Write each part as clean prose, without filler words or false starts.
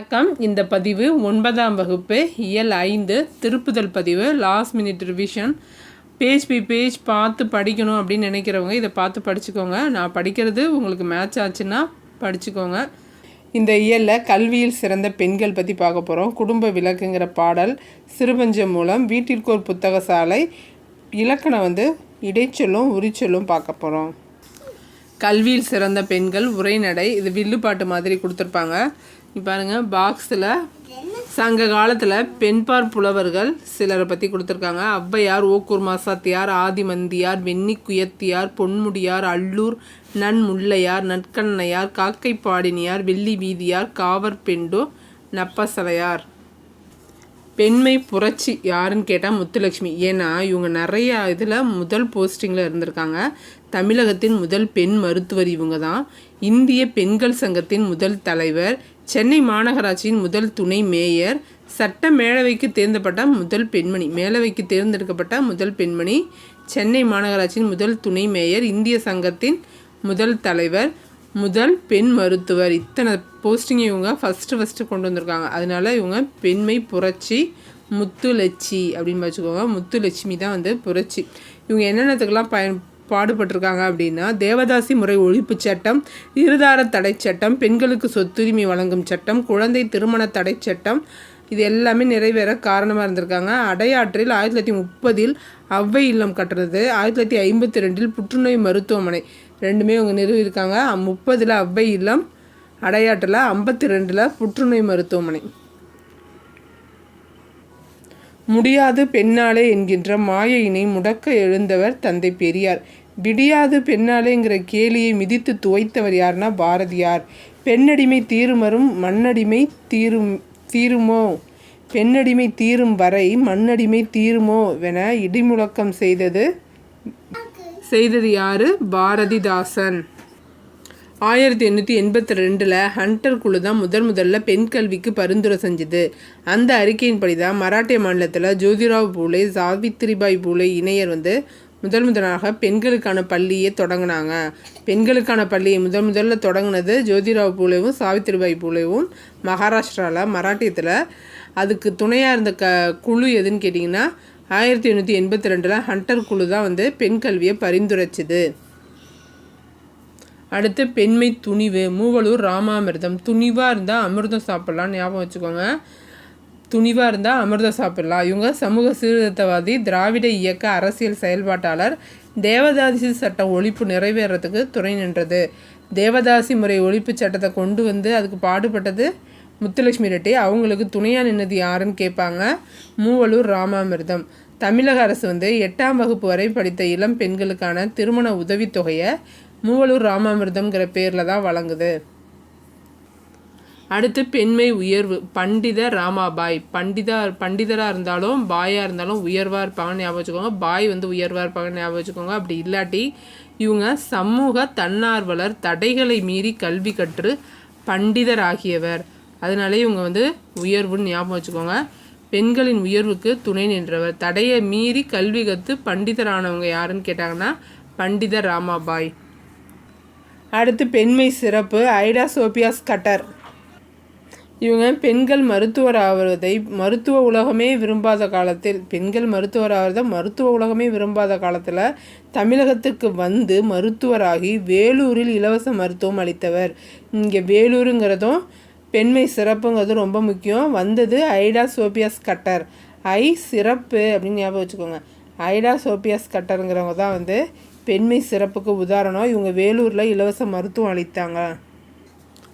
வணக்கம். இந்த பதிவு 9ஆம் வகுப்பு இயல் 5 திருப்புதல் பதிவு. Last minute revision. Page by page பார்த்து படிக்கணும் அப்படின்னு நினைக்கிறவங்க இதை பார்த்து படிச்சுக்கோங்க. நான் படிக்கிறது உங்களுக்கு மேட்ச் ஆச்சுன்னா படிச்சுக்கோங்க. இந்த இயலில் கல்வியில் சிறந்த பெண்கள் பற்றி பார்க்க போகிறோம். குடும்ப விளக்குங்கிற பாடல், சிறுபஞ்சம் மூலம், வீட்டிற்கோர் புத்தக சாலை, இலக்கணம் இடைச்சொல்லும் உரிச்சொல்லும் பார்க்க போகிறோம். கல்வியில் சிறந்த பெண்கள் உரைநடை. இது வில்லுப்பாட்டு மாதிரி கொடுத்துருப்பாங்க. பாருங்கள், பாக்ஸில் சங்க காலத்தில் பெண்பார் புலவர்கள் சிலரை பற்றி கொடுத்துருக்காங்க. ஔவையார், ஓக்கூர் மாசாத்தியார், ஆதிமந்தியார், வெண்ணி குயத்தியார், பொன்முடியார், அல்லூர் நன்முல்லையார், நற்கண்ணையார், காக்கைப்பாடினியார், வெள்ளி வீதியார், காவர் பெண்டோ, நப்பசலையார். பெண்மை புரட்சி யாருன்னு கேட்டால் முத்துலட்சுமி. ஏன்னா இவங்க நிறையா இதில் முதல் போஸ்டிங்கில் இருந்திருக்காங்க. தமிழகத்தின் முதல் பெண் மருத்துவர் இவங்க தான். இந்திய பெண்கள் சங்கத்தின் முதல் தலைவர், சென்னை மாநகராட்சியின் முதல் துணை மேயர், சட்ட மேலவைக்கு தேர்ந்தெடுக்கப்பட்ட முதல் பெண்மணி, சென்னை மாநகராட்சியின் முதல் துணை மேயர், இந்திய சங்கத்தின் முதல் தலைவர், முதல் பெண் மருத்துவர். இத்தனை போஸ்டிங் இவங்க ஃபஸ்ட்டு கொண்டு வந்திருக்காங்க. அதனால இவங்க பெண்மை புரட்சி முத்துலட்சி அப்படின்னு வச்சுக்கோங்க. முத்துலட்சுமி தான் புரட்சி. இவங்க என்னென்னத்துக்கெல்லாம் பாடுபட்டிருக்காங்க அப்படின்னா, தேவதாசி முறை ஒழிப்பு சட்டம், இருதார தடை சட்டம், பெண்களுக்கு சொத்துரிமை வழங்கும் சட்டம், குழந்தை திருமண தடை சட்டம், இது எல்லாமே நிறைவேற காரணமாக இருந்திருக்காங்க. அடையாற்றில் 1930 ஔவை இல்லம் கட்டுறது, 1952 புற்றுநோய் மருத்துவமனை ரெண்டுமே இவங்க நிறுவியிருக்காங்க. 30 ஔவை இல்லம், அடையாற்றில் 52 புற்றுநோய் மருத்துவமனை. முடியாது பெண்ணாலே என்கின்ற மாயையினை முடக்க எழுந்தவர் தந்தை பெரியார். விடியாது பெண்ணாலேங்கிற கேலியை மிதித்து துவைத்தவர் யாருன்னா பாரதியார். பெண்ணடிமை தீருமரும் மண்ணடிமை தீருமோ, பெண்ணடிமை தீரும் வரை மண்ணடிமை தீருமோ என இடிமுழக்கம் செய்தது யாரு? பாரதிதாசன். 1882 ஹண்டர் குழு தான் முதல்ல பெண் கல்விக்கு பரிந்துரை செஞ்சுது. அந்த அறிக்கையின்படி தான் மராட்டிய மாநிலத்தில் ஜோதிராவ் பூலே, சாவித்திரிபாய் பூலே இணையர் முதலாக பெண்களுக்கான பள்ளியை தொடங்கினாங்க. பெண்களுக்கான பள்ளியை முதல்ல தொடங்கினது ஜோதிராவ் பூலேவும் சாவித்திரிபாய் பூலேவும் மகாராஷ்டிராவில் மராட்டியத்தில். அதுக்கு துணையாக இருந்த குழு எதுன்னு கேட்டிங்கன்னா 1882 ஹண்டர் குழு தான் பெண் கல்வியை பரிந்துரைச்சுது. அடுத்து பெண்மை துணிவு. மூவலூர் ராமாமிர்தம். துணிவாக இருந்தால் அமிர்தம் சாப்பிட்லாம், ஞாபகம் வச்சுக்கோங்க. துணிவாக இருந்தால் அமிர்தம் சாப்பிட்லாம். இவங்க சமூக சீர்திருத்தவாதி, திராவிட இயக்க அரசியல் செயல்பாட்டாளர். தேவதாசி சட்டம் ஒழிப்பு நிறைவேறத்துக்கு துணை நின்றது. தேவதாசி முறை ஒழிப்பு சட்டத்தை கொண்டு அதுக்கு பாடுபட்டது முத்துலட்சுமி ரெட்டி. அவங்களுக்கு துணையாக நின்னது யாருன்னு கேட்பாங்க. மூவலூர் ராமாமிர்தம். தமிழக அரசு 8ஆம் வகுப்பு வரை படித்த இளம் பெண்களுக்கான திருமண உதவித்தொகையை மூவலூர் ராமாமிர்தம்ங்கிற பேரில் தான் வழங்குது. அடுத்து பெண்மை உயர்வு. பண்டித ராமாபாய். பண்டிதராக இருந்தாலும் பாயாக இருந்தாலும் உயர்வாக இருப்பாங்கன்னு ஞாபகம் வச்சுக்கோங்க. பாய் உயர்வாக இருப்பாங்கன்னு ஞாபகம் வச்சுக்கோங்க. அப்படி இல்லாட்டி இவங்க சமூக தன்னார்வலர், தடைகளை மீறி கல்வி கற்று பண்டிதர் ஆகியவர். அதனாலே இவங்க உயர்வுன்னு ஞாபகம் வச்சுக்கோங்க. பெண்களின் உயர்வுக்கு துணை நின்றவர். தடையை மீறி கல்வி கற்று பண்டிதரானவங்க யாருன்னு கேட்டாங்கன்னா பண்டித ராமாபாய். அடுத்து பெண்மை சிறப்பு. ஐடா சோபியா ஸ்கட்டர். இவங்க பெண்கள் மருத்துவர் ஆவதை மருத்துவ உலகமே விரும்பாத காலத்தில் தமிழகத்துக்கு மருத்துவராகி வேலூரில் இலவச மருத்துவம் அளித்தவர். இங்கே வேலூருங்கிறதும் பெண்மை சிறப்புங்கிறது ரொம்ப முக்கியம். ஐடா சோபியா ஸ்கட்டர். சிறப்பு அப்படின்னு ஞாபகம் வச்சுக்கோங்க. ஐடா சோபியா ஸ்கட்டருங்கிறவங்க தான் பெண்மை சிறப்புக்கு உதாரணம். இவங்க வேலூரில் இலவச மருத்துவம் அளித்தாங்க.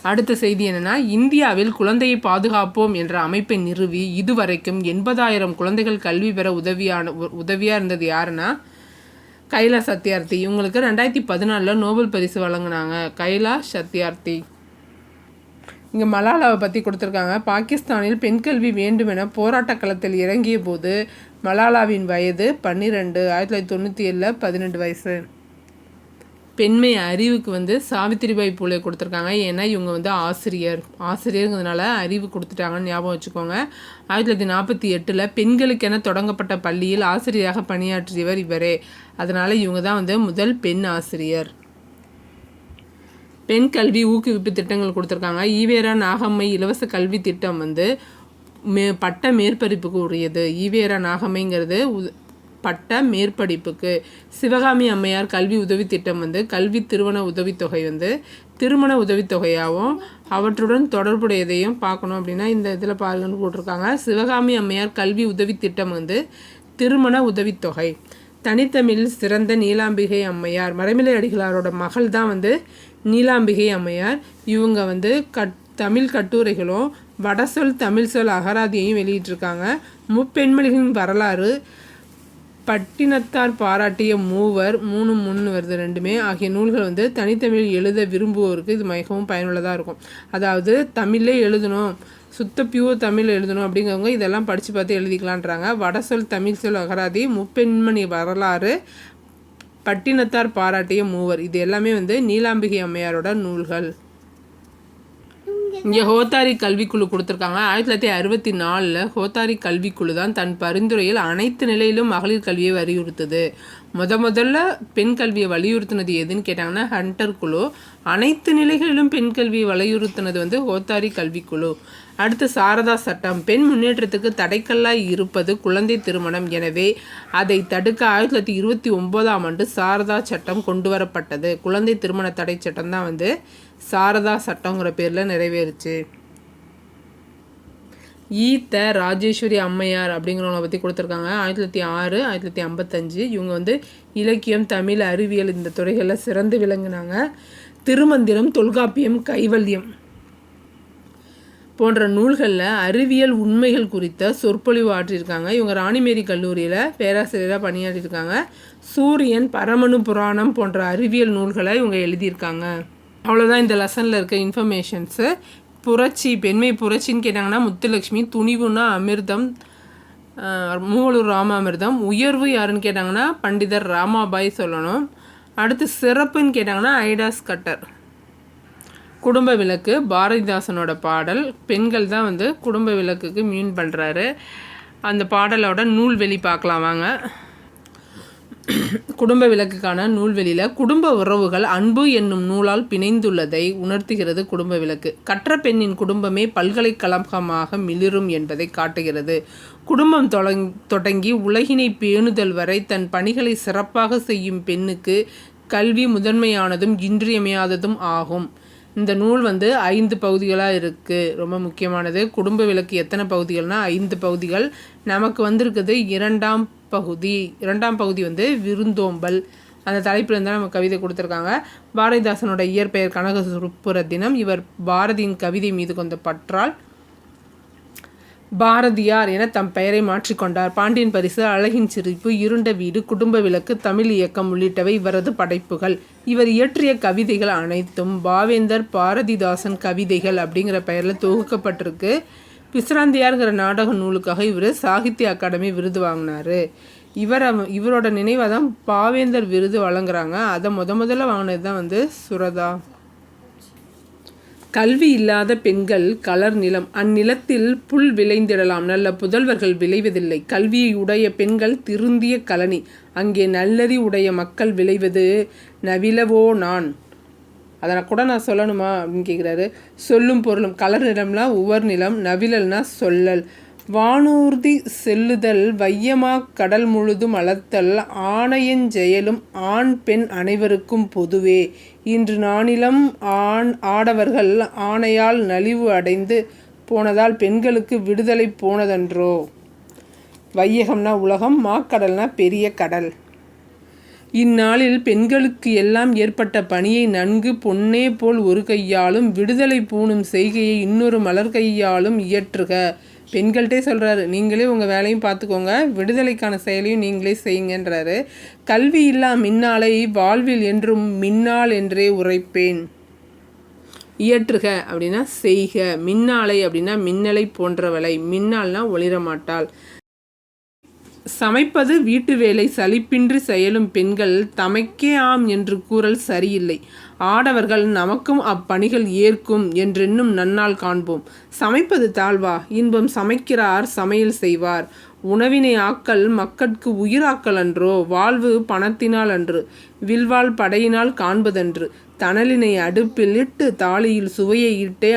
அடுத்த செய்தி என்னென்னா, இந்தியாவில் குழந்தையை பாதுகாப்போம் என்ற அமைப்பை நிறுவி இதுவரைக்கும் 80,000 குழந்தைகள் கல்வி பெற உதவியாக இருந்தது யாருன்னா கைலாஷ் சத்யார்த்தி. இவங்களுக்கு 2014 நோபல் பரிசு வழங்கினாங்க. கைலாஷ் சத்யார்த்தி. இங்கே மலாலாவை பற்றி கொடுத்துருக்காங்க. பாகிஸ்தானில் பெண் கல்வி வேண்டுமென போராட்ட களத்தில் இறங்கிய போது மலாலாவின் வயது 12. 1997 12 வயசு. பெண்மை அறிவுக்கு சாவித்திரிபாய் பூலே கொடுத்துருக்காங்க. ஏன்னா இவங்க ஆசிரியருங்கிறதுனால அறிவு கொடுத்துட்டாங்கன்னு ஞாபகம் வச்சுக்கோங்க. 1948 பெண்களுக்கென தொடங்கப்பட்ட பள்ளியில் ஆசிரியராக பணியாற்றியவர் இவரே. அதனால் இவங்க தான் முதல் பெண் ஆசிரியர். பெண் கல்வி ஊக்குவிப்பு திட்டங்கள் கொடுத்துருக்காங்க. ஈவேரா நாகம்மை இலவச கல்வி திட்டம் வந்து பட்ட மேற்படிப்புக்கு உரியது. ஈவேரா நாகம்மைங்கிறது பட்ட மேற்படிப்புக்கு. சிவகாமி அம்மையார் கல்வி உதவி திட்டம் வந்து கல்வி திருமண உதவித்தொகை வந்து திருமண உதவித்தொகையாகவும் அவற்றுடன் தொடர்புடையதையும் பார்க்கணும் அப்படின்னா இந்த இதில் பாருங்கன்னு போட்டிருக்காங்க. சிவகாமி அம்மையார் கல்வி உதவி திட்டம் வந்து திருமண உதவித்தொகை. தனித்தமிழில் சிறந்த நீலாம்பிகை அம்மையார், மறைமலை அடிகளாரோட மகள் தான் வந்து நீலாம்பிகை அம்மையார். இவங்க வந்து தமிழ் கட்டுரைகளும் வடசொல் தமிழ் சொல் அகராதியையும் வெளியிட்டிருக்காங்க. முப்பெண்மணிகளின் வரலாறு, பட்டினத்தார் பாராட்டிய மூவர் 3 வருது 2மே ஆகிய நூல்கள் வந்து தனித்தமிழ் எழுத விரும்புவோருக்கு இது மிகவும் பயனுள்ளதாக இருக்கும். அதாவது தமிழ்லே எழுதணும், சுத்த பியூர் தமிழ் எழுதணும் அப்படிங்கிறவங்க இதெல்லாம் படித்து பார்த்து எழுதிக்கலான்றாங்க. வடசொல் தமிழ் சொல் அகராதி, முப்பெண்மணி வரலாறு, பட்டினத்தார் பாராட்டிய மூவர், இது எல்லாமே வந்து நீலாம்பிகை அம்மையாரோட நூல்கள். இங்கே ஹோத்தாரி கல்விக்குழு கொடுத்துருக்காங்க. 1964 ஹோத்தாரி கல்விக்குழு தான் தன் பரிந்துரையில் அனைத்து நிலையிலும் மகளிர் கல்வியை வலியுறுத்துது. முதல்ல பெண் கல்வியை வலியுறுத்தினது எதுன்னு கேட்டாங்கன்னா ஹண்டர் குழு. அனைத்து நிலைகளிலும் பெண் கல்வியை வலியுறுத்தினது வந்து ஹோத்தாரி கல்விக்குழு. அடுத்து சாரதா சட்டம். பெண் முன்னேற்றத்துக்கு தடைக்கல்லாய் இருப்பது குழந்தை திருமணம். எனவே அதை தடுக்க 1929 சாரதா சட்டம் கொண்டு வரப்பட்டது. குழந்தை திருமண தடை சட்டம் தான் வந்து சாரதா சட்டங்கிற பேரில் நிறைவேறுச்சு. ஈத்த ராஜேஸ்வரி அம்மையார் அப்படிங்கிறவங்களை பற்றி கொடுத்துருக்காங்க. 1906 1955 இவங்க வந்து இலக்கியம், தமிழ், அறிவியல் இந்த துறைகளில் சிறந்து விளங்கினாங்க. திருமந்திரம், தொல்காப்பியம், கைவல்யம் போன்ற நூல்களில் அறிவியல் உண்மைகள் குறித்த சொற்பொழிவு ஆற்றியிருக்காங்க. இவங்க ராணிமேரி கல்லூரியில் பேராசிரியராக பணியாற்றியிருக்காங்க. சூரியன், பரமணு புராணம் போன்ற அறிவியல் நூல்களை இவங்க எழுதியிருக்காங்க. அவ்வளோதான் இந்த லெசனில் இருக்க இன்ஃபர்மேஷன்ஸு. புரட்சி, பெண்மை புரட்சின்னு கேட்டாங்கன்னா முத்துலட்சுமி, துணிவுன்னா அமிர்தம், மூவலூர் ராமாமிர்தம். உயர்வு யாருன்னு கேட்டாங்கன்னா பண்டிதர் ராமாபாய் சொல்லணும். அடுத்து சிறப்புன்னு கேட்டாங்கன்னா ஐடாஸ் கட்டர். குடும்ப விளக்கு பாரதிதாசனோட பாடல். பெண்கள் தான் வந்து குடும்ப விளக்குக்கு மீன் பண்ணுறாரு. அந்த பாடலோட நூல்வெளி பார்க்கலாம் வாங்க. குடும்ப விளக்குக்கான நூல்வெளியில் குடும்ப உறவுகள் அன்பு என்னும் நூலால் பிணைந்துள்ளதை உணர்த்துகிறது குடும்ப விளக்கு. கற்ற பெண்ணின் குடும்பமே பல்கலைக்கழகமாக மிளிரும் என்பதை காட்டுகிறது. குடும்பம் தொடங்கி உலகினை பேணுதல் வரை தன் பணிகளை சிறப்பாக செய்யும் பெண்ணுக்கு கல்வி முதன்மையானதும் இன்றியமையாததும் ஆகும். இந்த நூல் வந்து 5 பகுதிகளாக இருக்குது. ரொம்ப முக்கியமானது. குடும்ப விளக்கு எத்தனை பகுதிகள்னால் 5 பகுதிகள். நமக்கு வந்திருக்குது 2ஆம் பகுதி. 2ஆம் பகுதி வந்து விருந்தோம்பல். அந்த தலைப்பில் இருந்தால் நம்ம கவிதை கொடுத்துருக்காங்க. பாரதிதாசனோட இயற்பெயர் கனகசுப்புரத்தினம். இவர் பாரதியின் கவிதை மீது கொண்ட பற்றால் பாரதியார் என தம் பெயரை மாற்றிக்கொண்டார். பாண்டியன் பரிசு, அழகின் சிரிப்பு, இருண்ட வீடு, குடும்ப விளக்கு, தமிழ் இயக்கம் உள்ளிட்டவை இவரது படைப்புகள். இவர் இயற்றிய கவிதைகள் அனைத்தும் பாவேந்தர் பாரதிதாசன் கவிதைகள் அப்படிங்கிற பெயரில் தொகுக்கப்பட்டிருக்கு. பிசிராந்தியார்கிற நாடக நூலுக்காக இவர் சாகித்ய அகாடமி விருது வாங்கினார். இவரோட நினைவாக தான் பாவேந்தர் விருது வழங்குறாங்க. அதை முதல்ல வாங்கினது தான் வந்து சுரதா. கல்வி இல்லாத பெண்கள் கலர் நிலம், அந்நிலத்தில் புல் விளைந்திடலாம், நல்ல புதல்வர்கள் விளைவதில்லை. கல்வியை உடைய பெண்கள் திருந்திய கலனி, அங்கே நல்லறி உடைய மக்கள் விளைவது நவிலவோ நான். அதை கூட நான் சொல்லணுமா அப்படின்னு கேட்குறாரு. சொல்லும் பொருளும். கலர் நிலம்னா உவர் நிலம், நவிழல்னா சொல்லல். வானூர்தி செல்லுதல், வையமா கடல் முழுதும் அளத்தல், ஆணையஞ்செயலும் ஆண் பெண் அனைவருக்கும் பொதுவே. இன்று நானிலம் ஆடவர்கள் ஆணையால் நலிவு அடைந்து போனதால் பெண்களுக்கு விடுதலை போனதன்றோ. வையகம்னா உலகம், மாக்கடல்னா பெரிய கடல். இந்நாளில் பெண்களுக்கு எல்லாம் ஏற்பட்ட பணியை நன்கு பொன்னே போல் ஒரு கையாலும் விடுதலை பூணும் செய்கையை இன்னொரு மலர் கையாலும் இயற்றுக. பெண்கள்கிட்டே சொல்கிறாரு, நீங்களே உங்கள் வேலையும் பார்த்துக்கோங்க, விடுதலைக்கான செயலையும் நீங்களே செய்யுங்கன்றாரு. கல்வி இல்லா மின்னாலை வாழ்வில் என்றும் மின்னாள் என்றே உரைப்பேன். இயற்றுக அப்படின்னா செய்க, மின்னாலை அப்படின்னா மின்னலை போன்றவளை, மின்னால்னா ஒளிரமாட்டாள். சமைப்பது வீட்டு வேலை சலிப்பின்றி செயலும் பெண்கள் தமக்கே ஆம் என்று கூறல் சரியில்லை. ஆடவர்கள் நமக்கும் அப்பணிகள் ஏற்கும் என்றென்னும் நன்னாள் காண்போம். சமைப்பது தாழ்வா? இன்பம் சமைக்கிறார் சமையல் செய்வார். உணவினை ஆக்கல் மக்கட்கு உயிராக்கல் அன்றோ. வாழ்வு பணத்தினால் அன்று, வில்வாள் படையினால் காண்பதன்று. தணலினை அடுப்பில் இட்டு தாலியில் சுவையை இட்டே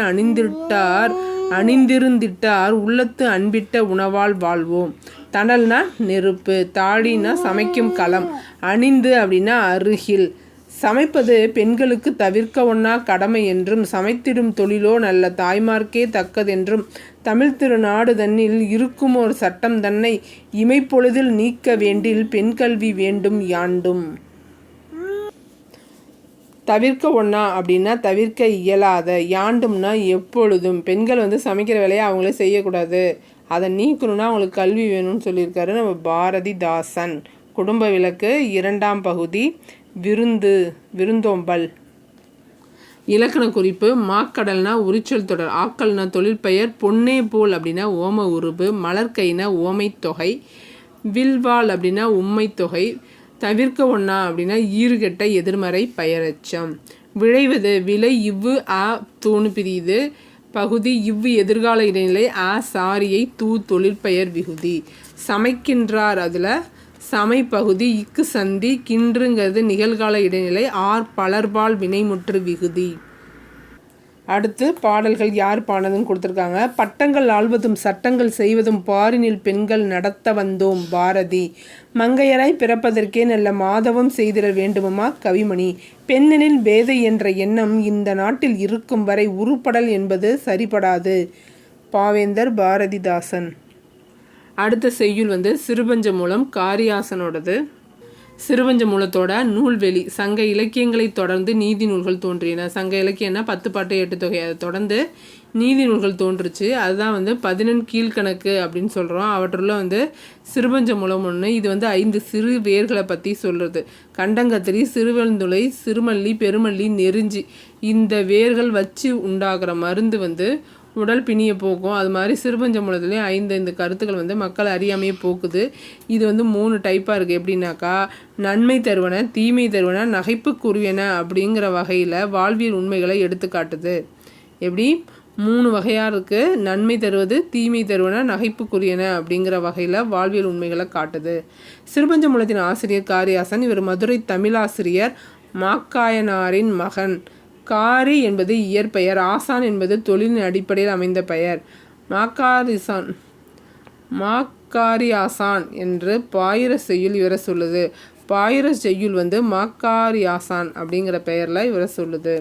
அணிந்திருந்திட்டார் உள்ளத்து அன்பிட்ட உணவால் வாழ்வோம். தணல்னா நெருப்பு, தாழினா சமைக்கும் களம், அணிந்து அப்படின்னா அருகில். சமைப்பது பெண்களுக்கு தவிர்க்க ஒண்ணா கடமை என்றும் சமைத்திடும் தொழிலோ நல்ல தாய்மார்க்கே தக்கதென்றும் தமிழ் திருநாடு தன்னில் இருக்குமோர் சட்டம் தன்னை இமைப்பொழுதில் நீக்க வேண்டில் பெண் கல்வி வேண்டும் யாண்டும். தவிர்க்க ஒண்ணா அப்படின்னா தவிர்க்க இயலாத, யாண்டும்னா எப்பொழுதும். பெண்கள் சமைக்கிற வேலையை அவங்களே செய்யக்கூடாது, அதை நீக்கணும்னா அவங்களுக்கு கல்வி வேணும்னு சொல்லியிருக்காரு நம்ம பாரதிதாசன். குடும்ப விளக்கு 2ஆம் பகுதி விருந்தோம்பல். இலக்கண குறிப்பு. மாக்கடல்னா உரிச்சொல் தொடர், ஆக்கல்னா தொழிற்பெயர், பொன்னே போல் அப்படின்னா ஓம உருபு, மலர்கைனா ஓமை தொகை, வில்வாள் அப்படின்னா உம்மை தொகை, தவிர்க்க ஒண்ணா அப்படின்னா ஈறுகெட்ட எதிர்மறை பெயரெச்சம். விழைவது விளை இவ்வு ஆ தூணு பிரியுது பகுதி இவ்வு எதிர்கால இடைநிலை ஆ சாரியை தூ தொழிற்பெயர் விகுதி. சமைக்கின்றார் அதில் சமை பகுதி இக்கு சந்தி, கின்றுங்கிறது நிகழ்கால இடைநிலை, ஆர் பலர்பால் வினைமுற்று விகுதி. அடுத்து பாடல்கள் யார் பாடுறதுன்னு கொடுத்துருக்காங்க. பட்டங்கள் ஆள்வதும் சட்டங்கள் செய்வதும் பாரினில் பெண்கள் நடத்த வந்தோம் பாரதி. மங்கையராய் பிறப்பதற்கே நல்ல மாதவம் செய்திட வேண்டுமா கவிமணி. பெண்ணெனில் பேதை என்ற எண்ணம் இந்த நாட்டில் இருக்கும் வரை உருப்படல் என்பது சரிபடாது. பாவேந்தர் பாரதிதாசன். அடுத்த செய்யுள் சிறுபஞ்ச மூலம் காரியாசனோடது. சிறுபஞ்ச மூலத்தோட நூல்வெளி. சங்க இலக்கியங்களை தொடர்ந்து நீதி நூல்கள் தோன்றின. சங்க இலக்கியம்னா 10 பாட்டு 8 தொகை, அதை தொடர்ந்து நீதி நூல்கள் தோன்றுச்சு. அதுதான் 11 கீழ்கணக்கு அப்படின்னு சொல்கிறோம். அவற்றுள்ள சிறுபஞ்ச மூலம் ஒன்று. இது 5 சிறு வேர்களை பற்றி சொல்கிறது. கண்டங்கத்திரி, சிறுவெழுந்துளை, சிறுமல்லி, பெருமல்லி, நெருஞ்சி, இந்த வேர்கள் வச்சு உண்டாகிற மருந்து உடல் பிணியை போக்கும். அது மாதிரி சிறுபஞ்ச மூலத்துலேயும் 5 கருத்துக்கள் மக்கள் அறியாமையை போக்குது. இது 3 டைப்பாக இருக்குது. எப்படின்னாக்கா நன்மை தருவன, தீமை தருவன, நகைப்புக்குரியன அப்படிங்கிற வகையில் வாழ்வியல் உண்மைகளை எடுத்துக்காட்டுது. எப்படி 3 வகையாக இருக்குது. நன்மை தருவது, தீமை தருவன, நகைப்புக்குரியன அப்படிங்கிற வகையில் வாழ்வியல் உண்மைகளை காட்டுது. சிறுபஞ்ச மூலத்தின் ஆசிரியர் காரியாசன். இவர் மதுரை தமிழாசிரியர் மாக்காயனாரின் மகன். காரி என்பது இயற்பெயர், ஆசான் என்பது தொழிலின் அடிப்படையில் அமைந்த பெயர். மாக்காரியாசான் என்று பாயிர செய்யுள் இவரை சொல்லுது. பாயிர செய்யுள் மாக்காரியாசான் அப்படிங்கிற பெயரில் இவரை சொல்லுது.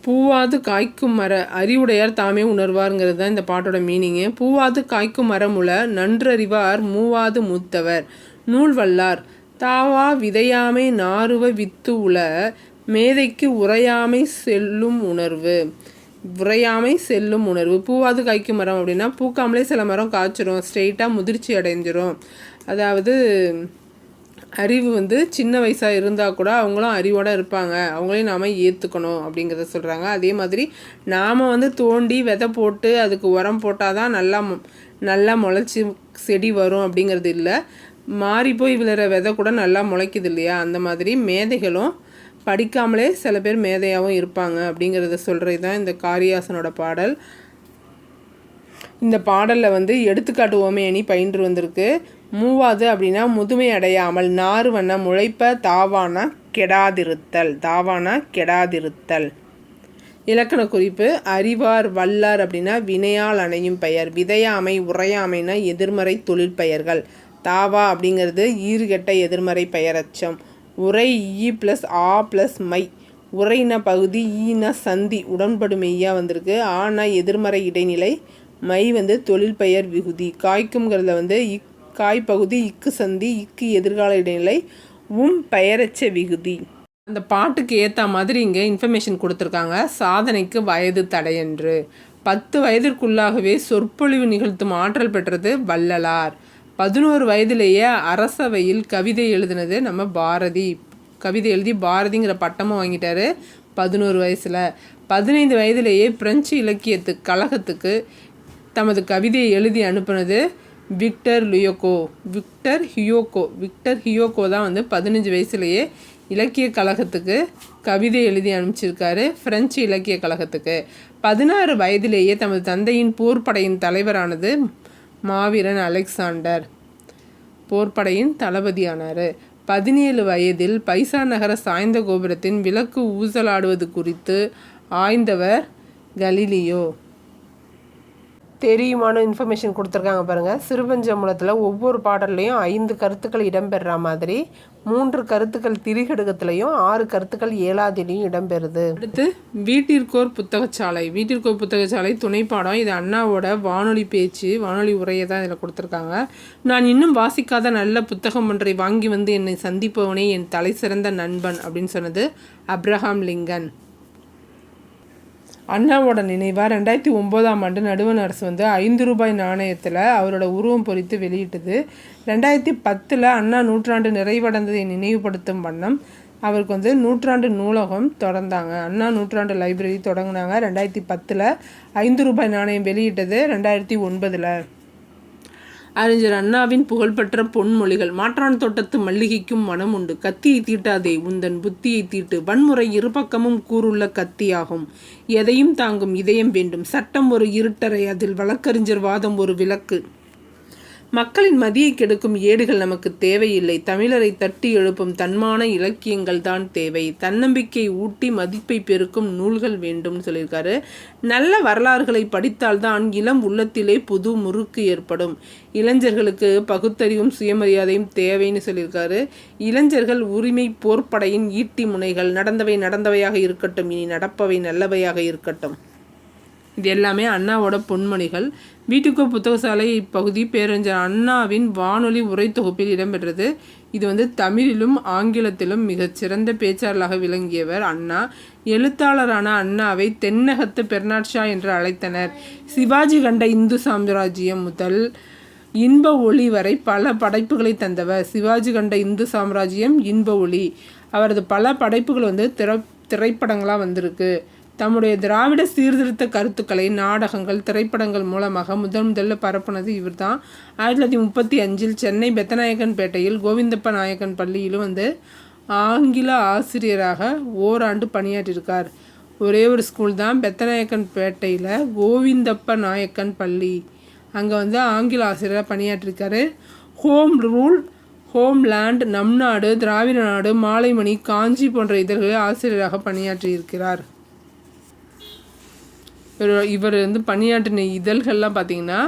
பூவாது காய்க்கும் மர அறிவுடையார் தாமே உணர்வாருங்கிறது தான் இந்த பாட்டோட மீனிங்கு. பூவாது காய்க்கும் மரமுல நன்றறிவார் மூவாது மூத்தவர் நூல் வல்லார். தாவா விதையாமை நாறுவ வித்து உல மேதைக்கு உரையாமை செல்லும் உணர்வு. பூவாது காய்க்கும் மரம் அப்படின்னா பூக்காமலே சில மரம் காய்ச்சிரும், ஸ்ட்ரெயிட்டாக முதிர்ச்சி அடைஞ்சிரும். அதாவது அறிவு சின்ன வயசாக இருந்தால் கூட அவங்களும் அறிவோடு இருப்பாங்க, அவங்களையும் நாம் ஏற்றுக்கணும் அப்படிங்கிறத சொல்கிறாங்க. அதே மாதிரி நாம் தோண்டி விதை போட்டு அதுக்கு உரம் போட்டால் தான் நல்லா முளைச்சி செடி வரும் அப்படிங்கிறது இல்லை. மாறி போய் விழுற விதை கூட நல்லா முளைக்குது இல்லையா. அந்த மாதிரி மேதைகளும் படிக்காமலே சில பேர் மேதையாகவும் இருப்பாங்க அப்படிங்கிறத சொல்கிறது தான் இந்த காரியாசனோட பாடல். இந்த பாடலில் எடுத்துக்காட்டு ஓமையணி பயின்று வந்திருக்கு. மூவாது அப்படின்னா முதுமை அடையாமல், நாறுவன முளைப்ப, தாவானா கெடாதிருத்தல். இலக்கண குறிப்பு. அறிவார் வல்லார் அப்படின்னா வினையால் அணையும் பெயர். விதையாமை உரையாமைனா எதிர்மறை தொழிற்பெயர்கள். தாவா அப்படிங்கிறது ஈறுகெட்ட எதிர்மறை பெயரச்சம். உரை ஈ ப்ளஸ் ஆ ப்ளஸ் மை. உரைனா பகுதி, ஈனா சந்தி உடன்படுமையாக வந்திருக்கு. ஆனா எதிர்மறை இடைநிலை, மை தொழிற்பெயர் விகுதி. காய்க்கும்ங்கிறதுல காய் பகுதி, இக்கு சந்தி, இக்கு எதிர்கால இடைநிலை, பெயரச்ச விகுதி. அந்த பாட்டுக்கு ஏற்ற மாதிரி இங்கே இன்ஃபர்மேஷன் கொடுத்துருக்காங்க. சாதனைக்கு வயது தடையன்று. 10 வயதிற்குள்ளாகவே சொற்பொழிவு நிகழ்த்தும் ஆற்றல் பெற்றது வள்ளலார். 11 வயதிலேயே அரசவையில் கவிதை எழுதினது நம்ம பாரதி. கவிதை எழுதி பாரதிங்கிற பட்டமும் வாங்கிட்டாரு 11 வயசில். 15 வயதிலேயே பிரெஞ்சு இலக்கியத்து கழகத்துக்கு தமது கவிதையை எழுதி அனுப்புனது விக்டர் ஹியோகோ தான் 15 வயசுலேயே இலக்கிய கழகத்துக்கு கவிதை எழுதி அனுப்பிச்சிருக்காரு, பிரெஞ்சு இலக்கிய கழகத்துக்கு. 16 வயதிலேயே தமது தந்தையின் போர்ப்படையின் தலைவரானது மாவீரன் அலெக்சாண்டர் போர்ப்படையின் தளபதியானார். 17 வயதில் பைசா நகர சாய்ந்த கோபுரத்தின் விளக்கு ஊசலாடுவது குறித்து ஆய்ந்தவர் கலீலியோ. தெரியுமான இன்ஃபர்மேஷன் கொடுத்துருக்காங்க பாருங்கள். சிறுபஞ்சமூலத்தில் ஒவ்வொரு பாடல்லையும் 5 கருத்துக்கள் இடம்பெறுற மாதிரி 3 கருத்துக்கள் திரிகடுகத்துலையும் 6 கருத்துக்கள் ஏழாதிலையும் இடம்பெறுது. அடுத்து வீட்டிற்கோர் புத்தகச்சாலை. வீட்டிற்கோர் புத்தகச்சாலை துணைப்பாடம். இது அண்ணாவோட வானொலி பேச்சு, வானொலி உரையை தான் இதில் கொடுத்துருக்காங்க. நான் இன்னும் வாசிக்காத நல்ல புத்தகம் ஒன்றை வாங்கி வந்து என்னை சந்திப்பவனே என் தலை சிறந்த நண்பன் அப்படின்னு சொன்னது அப்ரஹாம் லிங்கன். அண்ணாவோட நினைவாக 2009ஆம் ஆண்டு நடுவண் அரசு வந்து 5 ரூபாய் நாணயத்தில் அவரோட உருவம் பொறித்து வெளியிட்டது. 2010 அண்ணா நூற்றாண்டு நிறைவடைந்ததை நினைவுபடுத்தும் வண்ணம் அவருக்கு வந்து நூற்றாண்டு நூலகம் தொடர்ந்தாங்க. அண்ணா நூற்றாண்டு லைப்ரரி தொடங்கினாங்க. 2010 5 ரூபாய் நாணயம் வெளியிட்டது 2009. அறிஞர் அண்ணாவின் புகழ்பெற்ற பொன்மொழிகள். மாற்றான் தோட்டத்து மல்லிகைக்கும் மனம் உண்டு, கத்தியை தீட்டாதே உந்தன் புத்தியை தீட்டு, வன்முறை இருபக்கமும் கூறுள்ள கத்தியாகும், எதையும் தாங்கும் இதயம் வேண்டும், சட்டம் ஒரு இருட்டறை, அதில் வழக்கறிஞர் வாதம் ஒரு விளக்கு. மக்களின் மதியை கெடுக்கும் ஏடுகள் நமக்கு தேவையில்லை, தமிழரை தட்டி எழுப்பும் தன்மான இலக்கியங்கள் தான் தேவை, தன்னம்பிக்கை ஊட்டி மதிப்பை பெருக்கும் நூல்கள் வேண்டும்னு சொல்லியிருக்காரு. நல்ல வரலாறுகளை படித்தால்தான் இளம் உள்ளத்திலே புது முறுக்கு ஏற்படும், இளைஞர்களுக்கு பகுத்தறிவும் சுயமரியாதையும் தேவைன்னு சொல்லியிருக்காரு. இளைஞர்கள் உரிமை போர்ப்படையின் ஈட்டி முனைகள், நடந்தவை நடந்தவையாக இருக்கட்டும், இனி நடப்பவை நல்லவையாக இருக்கட்டும். இது எல்லாமே அண்ணாவோட பொன்மொழிகள். வீட்டுக்கோ புத்தகசாலை இப்பகுதி பேரறிஞர் அண்ணாவின் வானொலி உரை தொகுப்பில் இடம்பெற்றது. இது வந்து தமிழிலும் ஆங்கிலத்திலும் மிகச்சிறந்த பேச்சாளராக விளங்கியவர் அண்ணா. எழுத்தாளரான அண்ணாவை தென்னகத்து பெர்னாட்ஷா என்று அழைத்தனர். சிவாஜி கண்ட இந்து சாம்ராஜ்யம் முதல் இன்ப ஒளி வரை பல படைப்புகளை தந்தவர். சிவாஜி கண்ட இந்து சாம்ராஜ்யம், இன்ப ஒளி, அவரது பல படைப்புகள் வந்து திரைப்படங்களாக வந்திருக்கு. தம்முடைய திராவிட சீர்திருத்த கருத்துக்களை நாடகங்கள், திரைப்படங்கள் மூலமாக முதல்ல பரப்புனது இவர் தான். 1935 சென்னை பெத்தநாயக்கன்பேட்டையில் கோவிந்தப்ப நாயக்கன் பள்ளியிலும் வந்து ஆங்கில ஆசிரியராக ஓராண்டு பணியாற்றியிருக்கார். ஒரே ஒரு ஸ்கூல் தான் பெத்தநாயக்கன்பேட்டையில் கோவிந்தப்ப நாயக்கன் பள்ளி. அங்கே வந்து ஆங்கில ஆசிரியராக பணியாற்றிருக்காரு. ஹோம் ரூல், ஹோம்லேண்ட், நம் நாடு, திராவிட நாடு, மாலைமணி, காஞ்சி போன்ற இதழ்களில் ஆசிரியராக பணியாற்றியிருக்கிறார். இவர் வந்து பணியாற்றின இதழ்கள்லாம் பார்த்திங்கன்னா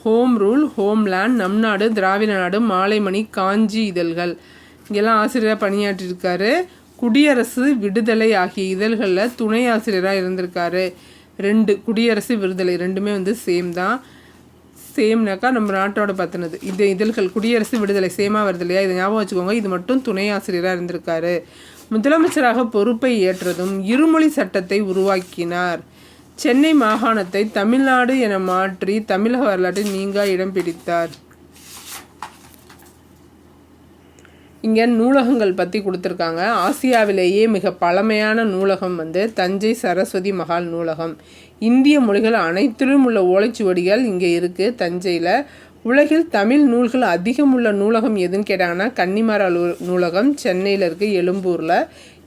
ஹோம் ரூல், ஹோம்லேண்ட், நம் நாடு, திராவிட நாடு, மாலைமணி, காஞ்சி இதழ்கள், இங்கெல்லாம் ஆசிரியராக பணியாற்றியிருக்காரு. குடியரசு, விடுதலை ஆகிய இதழ்களில் துணை ஆசிரியராக இருந்திருக்காரு. 2 குடியரசு, விடுதலை ரெண்டுமே வந்து சேம் தான். சேம்னாக்கா நம்ம நாட்டோட பற்றினது. இந்த இதழ்கள் குடியரசு, விடுதலை சேமாக வருது இல்லையா, இதை ஞாபகம் வச்சுக்கோங்க. இது மட்டும் துணை ஆசிரியராக இருந்திருக்காரு. முதலமைச்சராக பொறுப்பை ஏற்றதும் இருமொழி சட்டத்தை உருவாக்கினார். சென்னை மாகாணத்தை தமிழ்நாடு என மாற்றி தமிழக வரலாற்றில் நீங்கா இடம் பிடித்தார். இங்கே நூலகங்கள் பற்றி கொடுத்துருக்காங்க. ஆசியாவிலேயே மிக பழமையான நூலகம் வந்து தஞ்சை சரஸ்வதி மகால் நூலகம். இந்திய மொழிகள் அனைத்திலும் உள்ள ஓலைச்சுவடிகள் இங்கே இருக்குது தஞ்சையில். உலகில் தமிழ் நூல்கள் அதிகம் உள்ள நூலகம் எதுன்னு கேட்டாங்கன்னா கன்னிமரா நூலகம் சென்னையில் இருக்குது, எழும்பூரில்.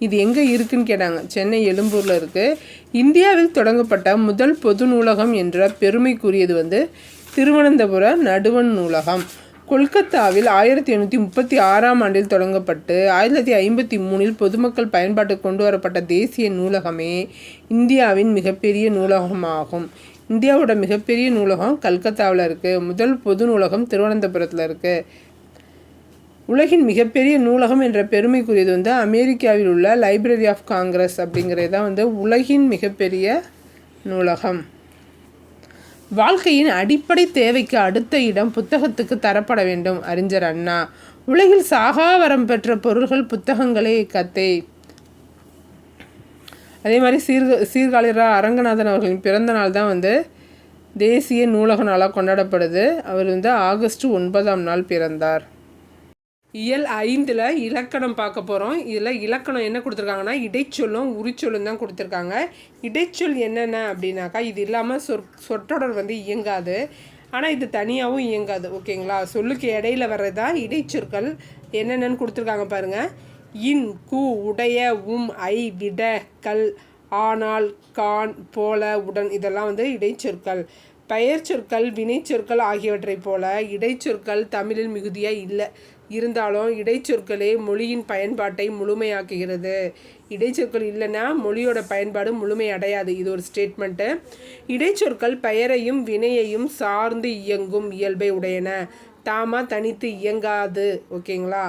இது எங்கே இருக்குதுன்னு கேட்டாங்க, சென்னை எழும்பூரில் இருக்குது. இந்தியாவில் தொடங்கப்பட்ட முதல் பொது நூலகம் என்ற பெருமைக்குரியது வந்து திருவனந்தபுர நடுவண் நூலகம். கொல்கத்தாவில் 1836ஆம் ஆண்டில் தொடங்கப்பட்டு 1953இல் பொதுமக்கள் பயன்பாட்டுக்கு கொண்டு வரப்பட்ட தேசிய நூலகமே இந்தியாவின் மிகப்பெரிய நூலகமாகும். இந்தியாவோட மிகப்பெரிய நூலகம் கல்கத்தாவில் இருக்குது. முதல் பொது நூலகம் திருவனந்தபுரத்தில் இருக்குது. உலகின் மிகப்பெரிய நூலகம் என்ற பெருமைக்குரியது வந்து அமெரிக்காவில் உள்ள லைப்ரரி ஆஃப் காங்கிரஸ் அப்படிங்கிறது தான் வந்து உலகின் மிகப்பெரிய நூலகம். வாழ்க்கையின் அடிப்படை தேவைக்கு அடுத்த இடம் புத்தகத்துக்கு தரப்பட வேண்டும். அறிஞர் அண்ணா. உலகில் சாகாவரம் பெற்ற பொருள்கள் புத்தகங்களே கத்தை. அதே மாதிரி சீர்காழிரா அரங்கநாதன் அவர்களின் பிறந்த நாள் தான் வந்து தேசிய நூலக நாளாக கொண்டாடப்படுது. அவர் வந்து ஆகஸ்ட் 9ஆம் நாள் பிறந்தார். இயல் 5 இலக்கணம் பார்க்க போகிறோம். இதில் இலக்கணம் என்ன கொடுத்துருக்காங்கன்னா இடைச்சொல்லும் உரிச்சொல்லும் தான் கொடுத்துருக்காங்க. இடைச்சொல் என்னென்ன அப்படின்னாக்கா இது இல்லாமல் சொற்றொடர் வந்து இயங்காது, ஆனால் இது தனியாகவும் இயங்காது. ஓகேங்களா? சொல்லுக்கு இடையில வர்றது தான் இடைச்சொற்கள். என்னென்னு கொடுத்துருக்காங்க பாருங்கள். இன், கு, உடைய, ஐ, விட, கல், ஆனால், கான், போல, உடன் இதெல்லாம் வந்து இடைச்சொற்கள். பெயர் சொற்கள், வினைச்சொற்கள் ஆகியவற்றை போல இடைச்சொற்கள் தமிழில் மிகுதியாக இல்லை. இருந்தாலும் இடைச்சொற்களே மொழியின் பயன்பாட்டை முழுமையாக்குகிறது. இடைச்சொற்கள் இல்லைன்னா மொழியோட பயன்பாடு முழுமை அடையாது. இது ஒரு ஸ்டேட்மெண்ட்டு. இடைச்சொற்கள் பெயரையும் வினையையும் சார்ந்து இயங்கும் இயல்பை உடையன, தாமா தனித்து இயங்காது. ஓகேங்களா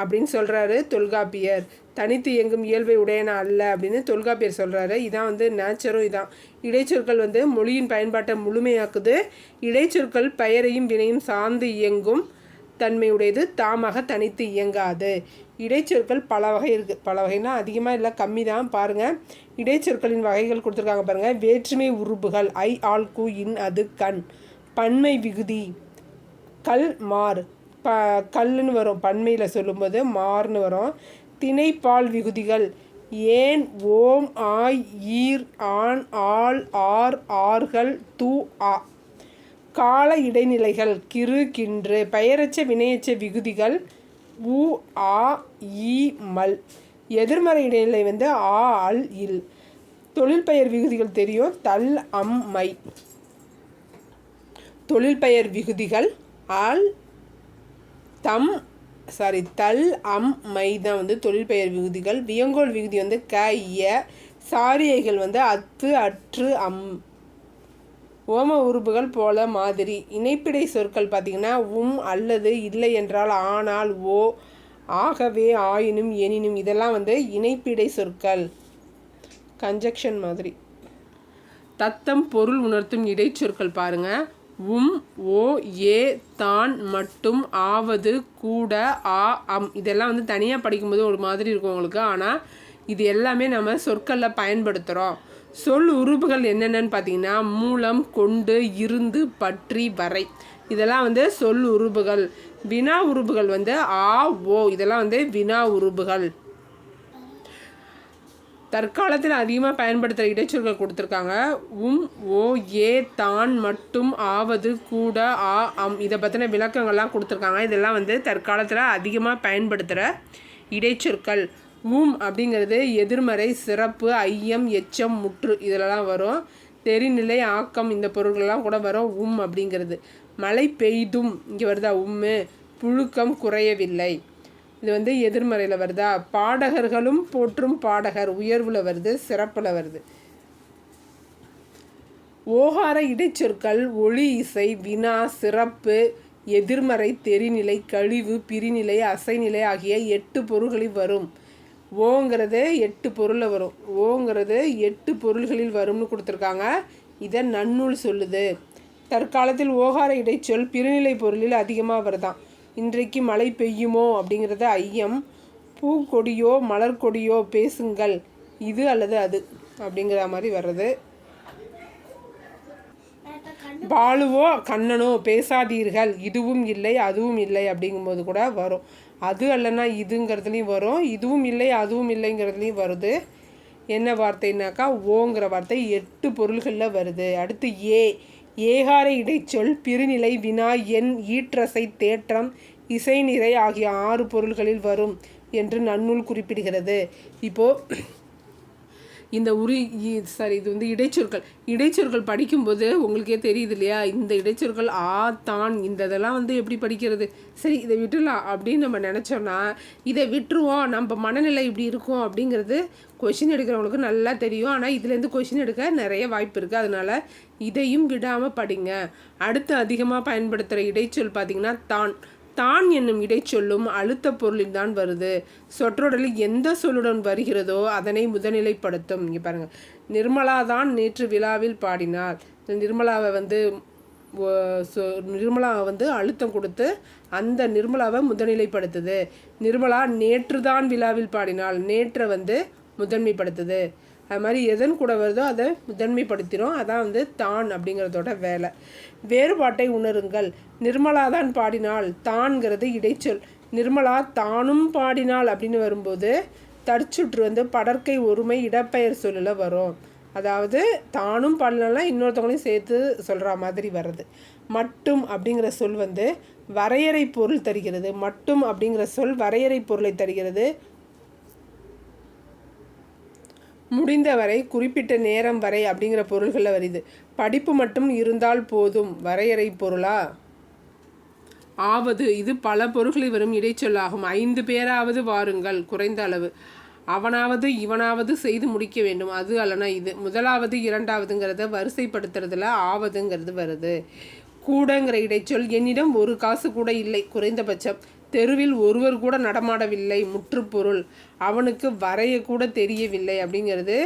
அப்படின்னு சொல்கிறாரு தொல்காப்பியர். தனித்து இயங்கும் இயல்பை உடையன அல்ல அப்படின்னு தொல்காப்பியர் சொல்கிறாரு. இதான் நேச்சரும் இதான். இடைச்சொற்கள் மொழியின் பயன்பாட்டை முழுமையாக்குது. இடைச்சொற்கள் பெயரையும் வினையும் சார்ந்து இயங்கும் தன்மையுடையது, தாமாக தனித்து இயங்காது. இடைச்சொற்கள் பல வகை இருக்குது. பல வகைனா அதிகமாக இல்லை, கம்மி தான். பாருங்கள், இடைச்சொற்களின் வகைகள் கொடுத்துருக்காங்க பாருங்கள். வேற்றுமை உறுப்புகள் ஐ ஆல் கு இன் அது கண். பன்மை விகுதி கல் மார், கல்லுன்னு வரும் பன்மையில் சொல்லும்போது, மார்னு வரும். திணைப்பால் விகுதிகள் ஏன் ஓம் ஆய் ஈர் ஆண் ஆள் ஆர் ஆர்கள் தூ ஆ. கால இடைநிலைகள் கிறு கின்று. பெயரச்ச வினையச்ச விகுதிகள் உ ஆ ஈ மல். எதிர்மறை இடைநிலை ஆ அல் இல். தொழில்பெயர் விகுதிகள் தெரியும், தல் அம் மை. தொழில்பெயர் விகுதிகள் அல் தம் தல் அம் மை தான் தொழில்பெயர் விகுதிகள். வியங்கோல் விகுதி க இய. சாரியைகள் அத்து அற்று அம். ஓம உறுப்புகள் போல மாதிரி. இணைப்பிடை சொற்கள் பார்த்திங்கன்னா அல்லது இல்லை என்றால் ஆனால் ஓ ஆகவே ஆயினும் எனினும் இதெல்லாம் இணைப்பிடை சொற்கள், கன்ஜக்ஷன் மாதிரி. தத்தம் பொருள் உணர்த்தும் இடைச்சொற்கள் பாருங்கள். ஓ ஏ தான் மட்டும் ஆவது கூட ஆ அம். இதெல்லாம் தனியாக படிக்கும்போது ஒரு மாதிரி இருக்கும் உங்களுக்கு. ஆனால் இது எல்லாமே நம்ம சொற்களில் பயன்படுத்துகிறோம். சொல் உறுப்புகள் என்னென்னு பார்த்தீங்கன்னா மூலம், கொண்டு, இருந்து, பற்றி, வரை. இதெல்லாம் சொல் உறுப்புகள். வினா உறுப்புகள் ஆ ஓ. இதெல்லாம் வினா உறுப்புகள். தற்காலத்தில் அதிகமாக பயன்படுத்துகிற இடைச்சொற்கள் கொடுத்துருக்காங்க. ஓ ஏ தான் மட்டும் ஆவது கூட ஆ அம். இதை பற்றின விளக்கங்கள்லாம் கொடுத்துருக்காங்க. இதெல்லாம் தற்காலத்தில் அதிகமாக பயன்படுத்துகிற இடைச்சொற்கள். அப்படிங்கிறது எதிர்மறை, சிறப்பு, ஐயம், எச்சம், முற்று இதெல்லாம் வரும். தெரிநிலை, ஆக்கம் இந்த பொருள்கள்லாம் கூட வரும் அப்படிங்கிறது. மழை பெய்தும் இங்கே வருதா புழுக்கம் குறையவில்லை, இது எதிர்மறையில் வருதா. பாடகர்களும் போற்றும் பாடகர் உயர்வில் வருது, சிறப்பில் வருது. ஓகார இடைச்சொற்கள் ஒளி, இசை, வினா, சிறப்பு, எதிர்மறை, தெரிநிலை, கழிவு, பிரிநிலை, அசைநிலை ஆகிய 8 பொருள்களில் வரும். ஓங்கிறது 8 பொருளில் வரும். ஓங்கிறது 8 பொருள்களில் வரும்னு கொடுத்துருக்காங்க. இதை நன்னூல் சொல்லுது. தற்காலத்தில் ஓகார இடைச்சொல் பிறநிலை பொருளில் அதிகமாக வருதான். இன்றைக்கு மழை பெய்யுமோ அப்படிங்கிறது ஐயம். பூக்கொடியோ மலர் கொடியோ பேசுங்கள், இது அல்லது அது அப்படிங்கிற மாதிரி வர்றது. பாலுவோ கண்ணனோ பேசாதீர்கள், இதுவும் இல்லை அதுவும் இல்லை அப்படிங்கும்போது கூட வரும். அது அல்லனா இதுங்கிறதுலையும் வரும், இதுவும் இல்லை அதுவும் இல்லைங்கிறதுலையும் வருது. என்ன வார்த்தைனாக்கா ஓங்கிற வார்த்தை 8 பொருள்களில் வருது. அடுத்து ஏகார இடைச்சொல் பிரிநிலை, வினா, எண், ஈற்றசை, தேற்றம், இசைநிறை ஆகிய 6 பொருள்களில் வரும் என்று நன்னூல் குறிப்பிடுகிறது. இப்போது இந்த இது இடைச்சொற்கள். இடைச்சொற்கள் படிக்கும்போது உங்களுக்கே தெரியுது இல்லையா, இந்த இடைச்சொற்கள் ஆ தான் இந்த இதெல்லாம் எப்படி படிக்கிறது, சரி இதை விட்டுலாம் அப்படின்னு நம்ம நினச்சோன்னா இதை விட்டுருவோம், நம்ம மனநிலை இப்படி இருக்கும் அப்படிங்கிறது கொஷின் எடுக்கிறவங்களுக்கு நல்லா தெரியும். ஆனால் இதுலேருந்து கொஷின் எடுக்க நிறைய வாய்ப்பு இருக்குது. அதனால் இதையும் விடாமல் படிங்க. அடுத்து அதிகமாக பயன்படுத்துகிற இடைச்சொல் பார்த்திங்கன்னா தான் என்னும் இடைச்சொல்லும் அழுத்த பொருளில் தான் வருது. சொற்றொடரில் எந்த சொல்லுடன் வருகிறதோ அதனை முதல்நிலைப்படுத்தும். இங்கே பாருங்கள், நிர்மலா தான் நேற்று விழாவில் பாடினார். நிர்மலாவை நிர்மலாவை அழுத்தம் கொடுத்து அந்த நிர்மலாவை முதல்நிலைப்படுத்துது. நிர்மலா நேற்று தான் விழாவில் பாடினாள், நேற்றை முதன்மைப்படுத்துது. அது மாதிரி எதன் கூட வருதோ அதை முதன்மைப்படுத்திடும். அதான் தான் அப்படிங்கிறதோட வேலை. வேறுபாட்டை உணருங்கள். நிர்மலா தான் பாடினாள், தான்கிறது இடைச்சொல். நிர்மலா தானும் பாடினாள் அப்படின்னு வரும்போது தற்சுற்று படற்கை ஒருமை இடப்பெயர் சொல்லில் வரும். அதாவது தானும் பாடினாலாம் இன்னொருத்தவங்களையும் சேர்த்து சொல்கிற மாதிரி வர்றது. மட்டும் அப்படிங்கிற சொல் வரையறை பொருள் தருகிறது. மட்டும் அப்படிங்கிற சொல் வரையறை பொருளை தருகிறது. முடிந்தவரை, குறிப்பிட்ட நேரம் வரை அப்படிங்கிற பொருள்களில் வருது. படிப்பு மட்டும் இருந்தால் போதும் வரையறை பொருளா? ஆவது இது பல பொருள்களில் வரும் இடைச்சொல்லாகும். 5 பேராவது வாருங்கள் குறைந்த அளவு. அவனாவது இவனாவது செய்து முடிக்க வேண்டும், அது அல்லனா இது. முதலாவது இரண்டாவதுங்கிறத வரிசைப்படுத்துறதுல ஆவதுங்கிறது வருது. கூடங்கிற இடைச்சொல் என்னிடம் ஒரு காசு கூட இல்லை குறைந்தபட்சம். தெருவில் ஒருவர் கூட நடமாடவில்லை முற்றுப்பொருள். அவனுக்கு வரைய கூட தெரியவில்லை அப்படிங்கிறது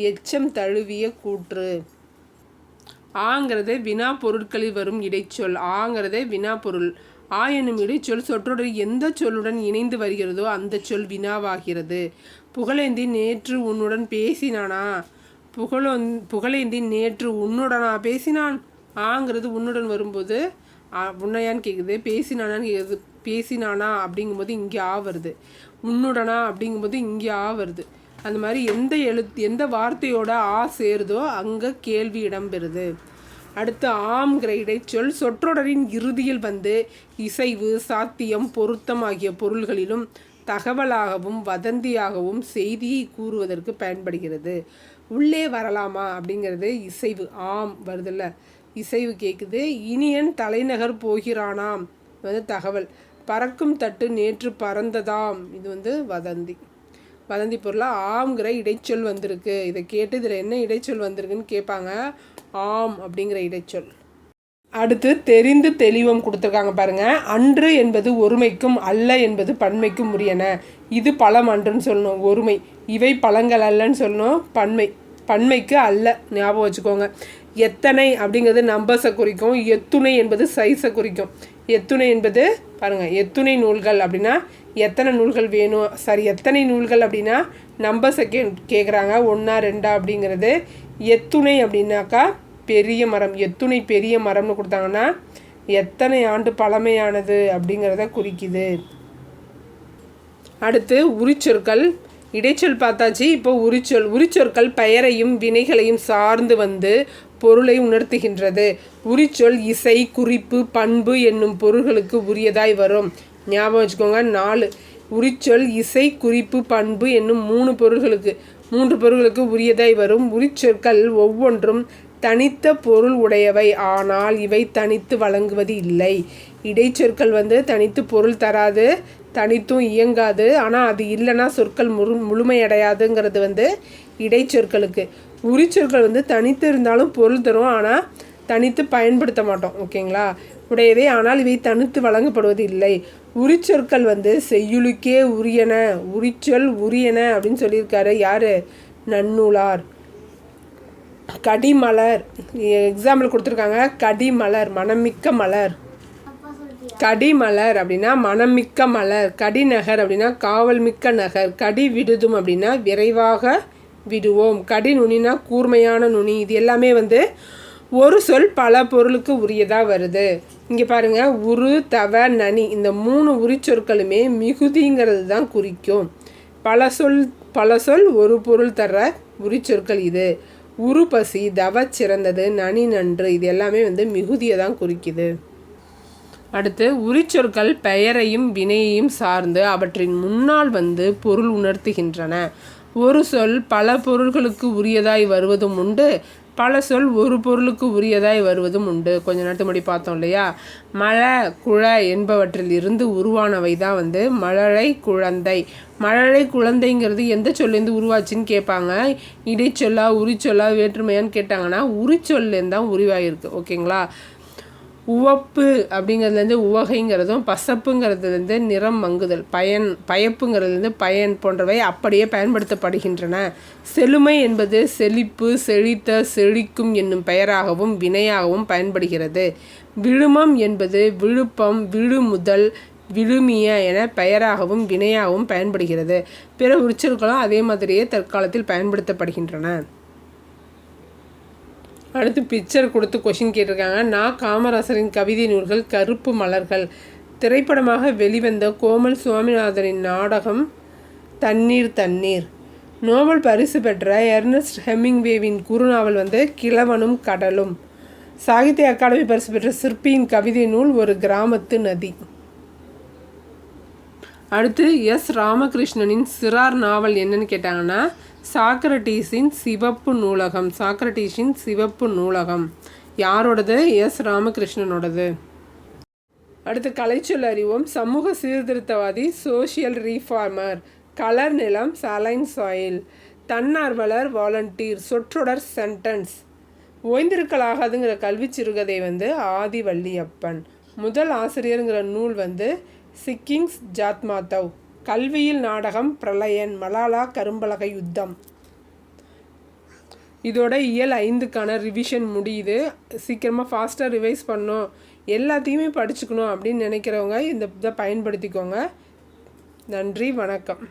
எச்சம் தழுவிய கூற்று. ஆங்கிறது வினா பொருட்களில் வரும் இடைச்சொல். ஆங்கிறதே வினா பொருள். ஆ என்னும் இடைச்சொல் சொற்றொடர் எந்த சொல்லுடன் இணைந்து வருகிறதோ அந்த சொல் வினாவாகிறது. புகழேந்தி நேற்று உன்னுடன் பேசினானா? புகழேந்தி நேற்று உன்னுடனா பேசினான். ஆங்கிறது உன்னுடன் வரும்போது உன்னையான்னு கேட்குது, பேசினானான்னு கேட்குது. பேசினானா அப்படிங்கும்போது இங்கே ஆ வருது, உன்னுடனா அப்படிங்கும்போது இங்கே ஆ வருது. அந்த மாதிரி எந்த வார்த்தையோட ஆ சேருதோ அங்கே கேள்வி இடம்பெறுது. அடுத்து ஆம்ங்கிற இடைச்சொல் சொற்றொடரின் இறுதியில் வந்து இசைவு, சாத்தியம், பொருத்தம் ஆகிய பொருள்களிலும் தகவலாகவும் வதந்தியாகவும் செய்தியை கூறுவதற்கு பயன்படுகிறது. உள்ளே வரலாமா அப்படிங்கிறது இசைவு. ஆம் வருதில்ல, இசைவு கேட்குது. இனியன் தலைநகர் போகிறானாம், இது வந்து தகவல். பறக்கும் தட்டு நேற்று பறந்ததாம், இது வந்து வதந்தி. வதந்தி பொருளாக ஆம்ங்கிற இடைச்சொல் வந்திருக்கு. இதை கேட்டு இதில் என்ன இடைச்சொல் வந்திருக்குன்னு கேட்பாங்க. ஆம் அப்படிங்கிற இடைச்சொல். அடுத்து தெரிந்து தெளிவம் கொடுத்துருக்காங்க பாருங்கள். அன்று என்பது ஒருமைக்கும் அல்ல என்பது பன்மைக்கும் உரியன. இது பழம் அன்றுன்னு சொல்லணும், ஒருமை. இவை பழங்கள் அல்லன்னு சொல்லணும், பன்மை. பன்மைக்கு அல்ல ஞாபகம் வச்சுக்கோங்க. எத்தனை அப்படிங்கிறது நம்பர்ஸை குறிக்கும். எத்துணை என்பது சைஸை குறிக்கும். எத்துணை என்பது பாருங்கள், எத்துணை நூல்கள் அப்படின்னா எத்தனை நூல்கள் வேணும். எத்தனை நூல்கள் அப்படின்னா நம்பர்ஸை கேட்குறாங்க, 1 2 அப்படிங்கிறது. எத்துணை அப்படின்னாக்கா பெரிய மரம். எத்துணை பெரிய மரம்னு கொடுத்தாங்கன்னா எத்தனை ஆண்டு பழமையானது அப்படிங்கிறத குறிக்குது. அடுத்து உரிச்சொற்கள். இடைச்சொல் பார்த்தாச்சு. இப்போ உரிச்சொற்கள் பெயரையும் வினைகளையும் சார்ந்து வந்து பொருளை உணர்த்துகின்றது. உரிச்சொல் இசை, குறிப்பு, பண்பு என்னும் பொருள்களுக்கு உரியதாய் வரும். ஞாபகம் வச்சுக்கோங்க. 4 உரிச்சொல் இசை, குறிப்பு, பண்பு என்னும் 3 பொருள்களுக்கு உரியதாய் வரும். உரிச்சொற்கள் ஒவ்வொன்றும் தனித்த பொருள் உடையவை, ஆனால் இவை தனித்து வழங்குவது இல்லை. இடைச்சொற்கள் வந்து தனித்து பொருள் தராது, தனித்தும் இயங்காது. ஆனால் அது இல்லைன்னா சொற்கள் முழுமையடையாதுங்கிறது வந்து இடைச்சொற்களுக்கு. உரிச்சொற்கள் வந்து தனித்து இருந்தாலும் பொருள் தரும், ஆனால் தனித்து பயன்படுத்த மாட்டோம். ஓகேங்களா? உடையவே, ஆனால் இவை தனித்து வழங்கப்படுவது இல்லை. உரிச்சொற்கள் வந்து செய்யுளுக்கே உரியன, உரிச்சொல் உரியன அப்படின்னு சொல்லியிருக்காரு யார்? நன்னூலார். கடிமலர் எக்ஸாம்பிள் கொடுத்துருக்காங்க. கடிமலர் மனமிக்க மலர். கடிமலர் அப்படின்னா மனமிக்க மலர். கடிநகர் அப்படின்னா காவல் மிக்க நகர். கடி விடுதும் அப்படின்னா விரைவாக விடுவோம். கடி நுனினா கூர்மையான நுனி. இது எல்லாமே வந்து ஒரு சொல் பல பொருளுக்கு உரியதாக வருது. இங்கே பாருங்கள், உரு, தவ, நனி இந்த 3 உரிச்சொற்களுமே மிகுதிங்கிறது தான் குறிக்கும். பல சொல் ஒரு பொருள் தர உரிச்சொற்கள் இது. உரு பசி, தவ சிறந்தது, நனி நன்று இது எல்லாமே வந்து மிகுதியை தான் குறிக்குது. அடுத்து உரிச்சொற்கள் பெயரையும் வினையையும் சார்ந்து அவற்றின் முன்னால் வந்து பொருள் உணர்த்துகின்றன. ஒரு சொல் பல பொருள்களுக்கு உரியதாய் வருவதும் உண்டு, பல சொல் ஒரு பொருளுக்கு உரியதாய் வருவதும் உண்டு. கொஞ்ச நேரத்துக்கு முன்னாடி பார்த்தோம் இல்லையா? மழை, குழை என்பவற்றில் இருந்து உருவானவை தான் வந்து மழலை, குழந்தை. மழலை, குழந்தைங்கிறது எந்த சொல்லேருந்து உருவாச்சுன்னு கேட்பாங்க. இடைச்சொல்லா, உரிச்சொல்லா, வேற்றுமையான்னு கேட்டாங்கன்னா உரிச்சொல்லேருந்து தான் உருவாகிருக்கு. ஓகேங்களா? உவப்பு அப்படிங்கிறதுலேருந்து உவகைங்கிறதும், பசப்புங்கிறதுலேருந்து நிறம் மங்குதல், பயப்புங்கிறதுலேருந்து பயன் போன்றவை அப்படியே பயன்படுத்தப்படுகின்றன. செழுமை என்பது செழிப்பு, செழித்த, செழிக்கும் என்னும் பெயராகவும் வினையாகவும் பயன்படுகிறது. விழுமம் என்பது விழுப்பம், விழுமுதல், விழுமிய என பெயராகவும் வினையாகவும் பயன்படுகிறது. பிற உரிச்சொற்களும் அதே மாதிரியே தற்காலத்தில் பயன்படுத்தப்படுகின்றன. அடுத்து பிக்சர் கொடுத்து கொஷின் கேட்டிருக்காங்க. நான் காமராசரின் கவிதை நூல்கள் கருப்பு மலர்கள். திரைப்படமாக வெளிவந்த கோமல் சுவாமிநாதனின் நாடகம் தண்ணீர் தண்ணீர். நோபல் பரிசு பெற்ற எர்னஸ்ட் ஹெமிங்வேவின் குறுநாவல் வந்து கிழவனும் கடலும். சாகித்ய அகாடமி பரிசு பெற்ற சிற்பியின் கவிதை நூல் ஒரு கிராமத்து நதி. அடுத்து எஸ் ராமகிருஷ்ணனின் சிறார் நாவல் என்னன்னு கேட்டாங்கன்னா சாக்ரடீஸின் சிவப்பு நூலகம். சாக்ரடீஸின் சிவப்பு நூலகம் யாரோடது? எஸ் ராமகிருஷ்ணனோடது. அடுத்து கலைச்சொல் அறிவோம். சமூக சீர்திருத்தவாதி சோஷியல் ரீஃபார்மர். கலர் நிலம் சலைன் சாயில். தன்னார்வலர் வாலண்டியர். சொற்றொடர் சென்டென்ஸ். ஓய்ந்திருக்கலாகாதுங்கிற கல்வி சிறுகதை ஆதி வள்ளியப்பன். முதல் ஆசிரியருங்கிற நூல் சிக்கிங்ஸ் ஜாத்மாதவ். கல்வியில் நாடகம் பிரளயன். மலாலா கரும்பலகை யுத்தம். இதோட இயல் 5க்கான ரிவிஷன் முடியுது. சீக்கிரமாக ஃபாஸ்ட்டாக ரிவைஸ் பண்ணணும், எல்லாத்தையுமே படிச்சுக்கணும் அப்படின்னு நினைக்கிறவங்க இதை பயன்படுத்திக்கோங்க. நன்றி, வணக்கம்.